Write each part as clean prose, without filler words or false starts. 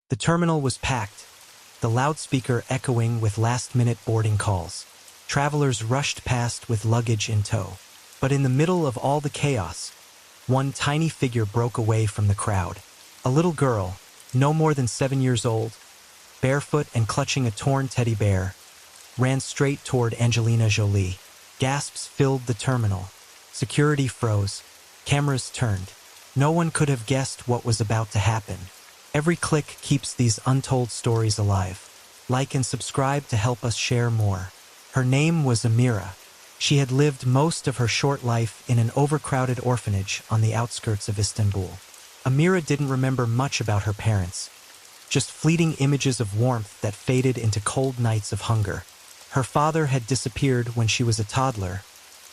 The terminal was packed, the loudspeaker echoing with last-minute boarding calls. Travelers rushed past with luggage in tow. But in the middle of all the chaos, one tiny figure broke away from the crowd. A little girl, no more than 7 years old, barefoot and clutching a torn teddy bear, ran straight toward Angelina Jolie. Gasps filled the terminal. Security froze. Cameras turned. No one could have guessed what was about to happen. Every click keeps these untold stories alive. Like and subscribe to help us share more. Her name was Amira. She had lived most of her short life in an overcrowded orphanage on the outskirts of Istanbul. Amira didn't remember much about her parents, just fleeting images of warmth that faded into cold nights of hunger. Her father had disappeared when she was a toddler,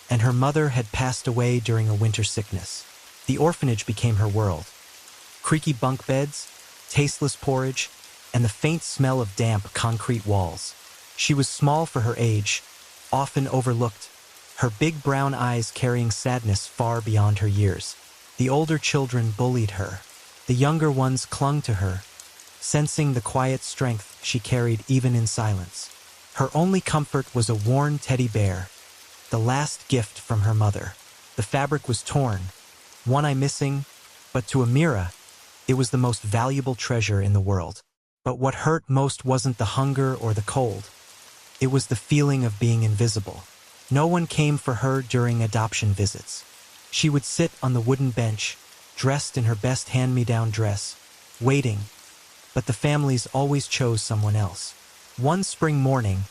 and her mother had passed away during a winter sickness. The orphanage became her world. Creaky bunk beds, tasteless porridge, and the faint smell of damp concrete walls. She was small for her age, often overlooked, her big brown eyes carrying sadness far beyond her years. The older children bullied her. The younger ones clung to her, sensing the quiet strength she carried even in silence. Her only comfort was a worn teddy bear, the last gift from her mother. The fabric was torn, one eye missing, but to Amira, it was the most valuable treasure in the world. But what hurt most wasn't the hunger or the cold. It was the feeling of being invisible. No one came for her during adoption visits. She would sit on the wooden bench, dressed in her best hand-me-down dress, waiting, but the families always chose someone else. One spring morning,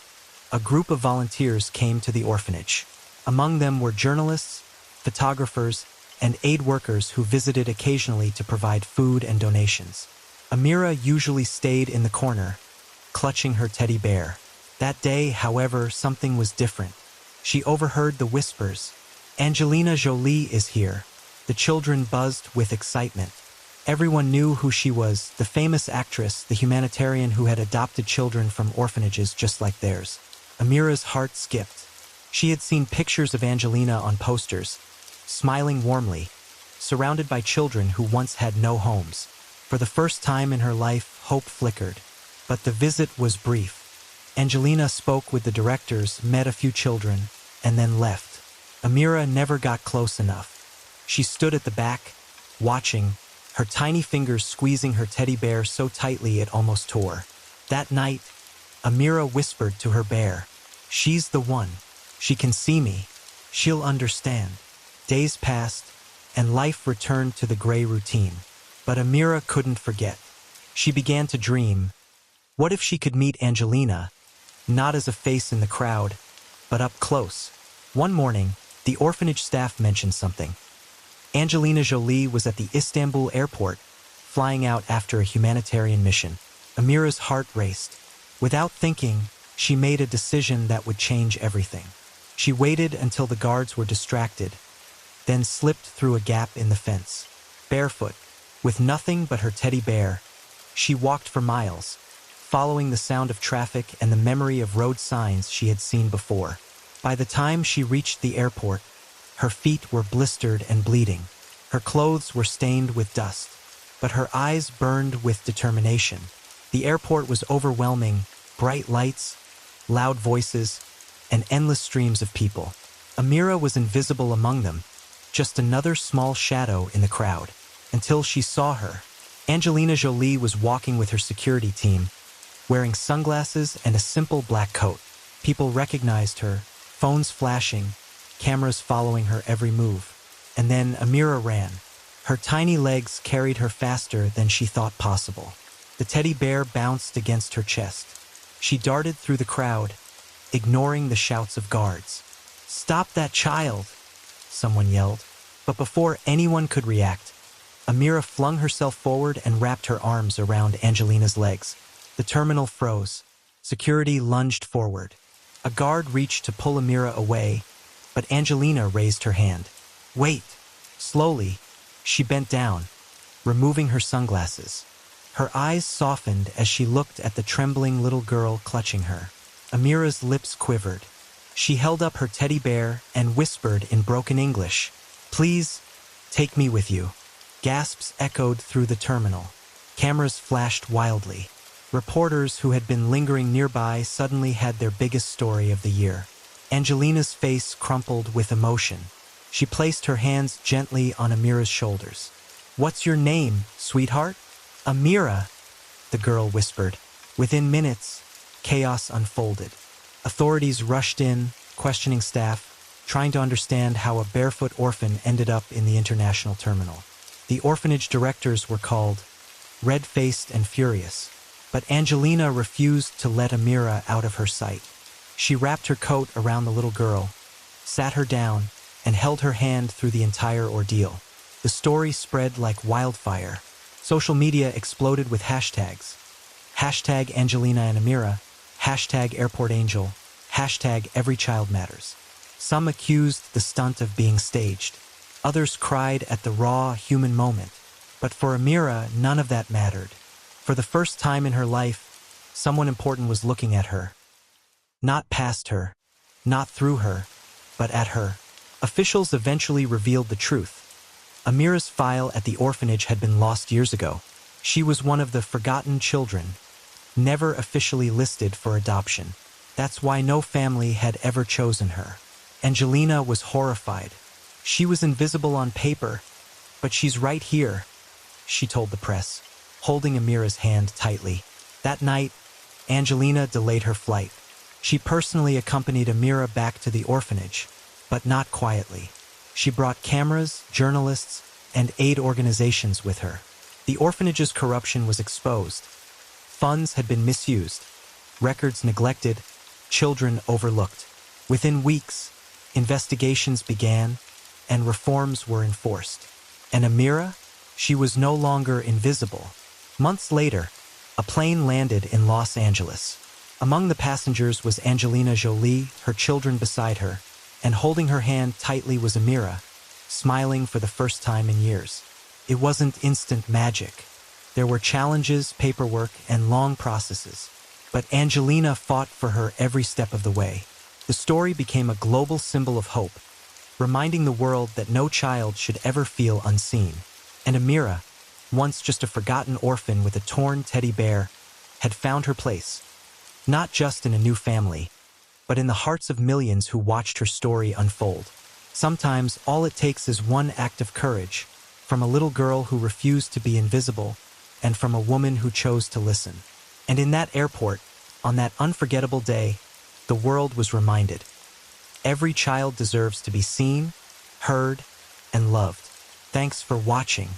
a group of volunteers came to the orphanage. Among them were journalists, photographers, and aid workers who visited occasionally to provide food and donations. Amira usually stayed in the corner, clutching her teddy bear. That day, however, something was different. She overheard the whispers. "Angelina Jolie is here." The children buzzed with excitement. Everyone knew who she was, the famous actress, the humanitarian who had adopted children from orphanages just like theirs. Amira's heart skipped. She had seen pictures of Angelina on posters, smiling warmly, surrounded by children who once had no homes. For the first time in her life, hope flickered. But the visit was brief. Angelina spoke with the directors, met a few children, and then left. Amira never got close enough. She stood at the back, watching, her tiny fingers squeezing her teddy bear so tightly it almost tore. That night, Amira whispered to her bear, "She's the one. She can see me. She'll understand." Days passed, and life returned to the gray routine. But Amira couldn't forget. She began to dream. What if she could meet Angelina, not as a face in the crowd, but up close? One morning, the orphanage staff mentioned something. Angelina Jolie was at the Istanbul airport, flying out after a humanitarian mission. Amira's heart raced. Without thinking, she made a decision that would change everything. She waited until the guards were distracted, then slipped through a gap in the fence. Barefoot, with nothing but her teddy bear, she walked for miles, following the sound of traffic and the memory of road signs she had seen before. By the time she reached the airport, her feet were blistered and bleeding. Her clothes were stained with dust, but her eyes burned with determination. The airport was overwhelming, bright lights, loud voices, and endless streams of people. Amira was invisible among them, just another small shadow in the crowd, until she saw her. Angelina Jolie was walking with her security team, wearing sunglasses and a simple black coat. People recognized her, phones flashing, cameras following her every move. And then Amira ran. Her tiny legs carried her faster than she thought possible. The teddy bear bounced against her chest. She darted through the crowd, ignoring the shouts of guards. "Stop that child!" someone yelled. But before anyone could react, Amira flung herself forward and wrapped her arms around Angelina's legs. The terminal froze. Security lunged forward. A guard reached to pull Amira away, but Angelina raised her hand. "Wait!" Slowly, she bent down, removing her sunglasses. Her eyes softened as she looked at the trembling little girl clutching her. Amira's lips quivered. She held up her teddy bear and whispered in broken English, "Please, take me with you." Gasps echoed through the terminal. Cameras flashed wildly. Reporters who had been lingering nearby suddenly had their biggest story of the year. Angelina's face crumpled with emotion. She placed her hands gently on Amira's shoulders. "What's your name, sweetheart?" "Amira," the girl whispered. Within minutes, chaos unfolded. Authorities rushed in, questioning staff, trying to understand how a barefoot orphan ended up in the international terminal. The orphanage directors were called, red-faced and furious. But Angelina refused to let Amira out of her sight. She wrapped her coat around the little girl, sat her down, and held her hand through the entire ordeal. The story spread like wildfire. Social media exploded with hashtags. Hashtag Angelina and Amira, hashtag Airport Angel, hashtag Every Child Matters. Some accused the stunt of being staged. Others cried at the raw human moment. But for Amira, none of that mattered. For the first time in her life, someone important was looking at her. Not past her, not through her, but at her. Officials eventually revealed the truth. Amira's file at the orphanage had been lost years ago. She was one of the forgotten children, never officially listed for adoption. That's why no family had ever chosen her. Angelina was horrified. She was invisible on paper, but she's right here, she told the press, holding Amira's hand tightly. That night, Angelina delayed her flight. She personally accompanied Amira back to the orphanage, but not quietly. She brought cameras, journalists, and aid organizations with her. The orphanage's corruption was exposed. Funds had been misused, records neglected, children overlooked. Within weeks, investigations began, and reforms were enforced. And Amira? She was no longer invisible. Months later, a plane landed in Los Angeles. Among the passengers was Angelina Jolie, her children beside her, and holding her hand tightly was Amira, smiling for the first time in years. It wasn't instant magic. There were challenges, paperwork, and long processes. But Angelina fought for her every step of the way. The story became a global symbol of hope, reminding the world that no child should ever feel unseen. And Amira, once just a forgotten orphan with a torn teddy bear, had found her place, not just in a new family, but in the hearts of millions who watched her story unfold. Sometimes all it takes is one act of courage, from a little girl who refused to be invisible, and from a woman who chose to listen. And in that airport, on that unforgettable day, the world was reminded. Every child deserves to be seen, heard, and loved. Thanks for watching.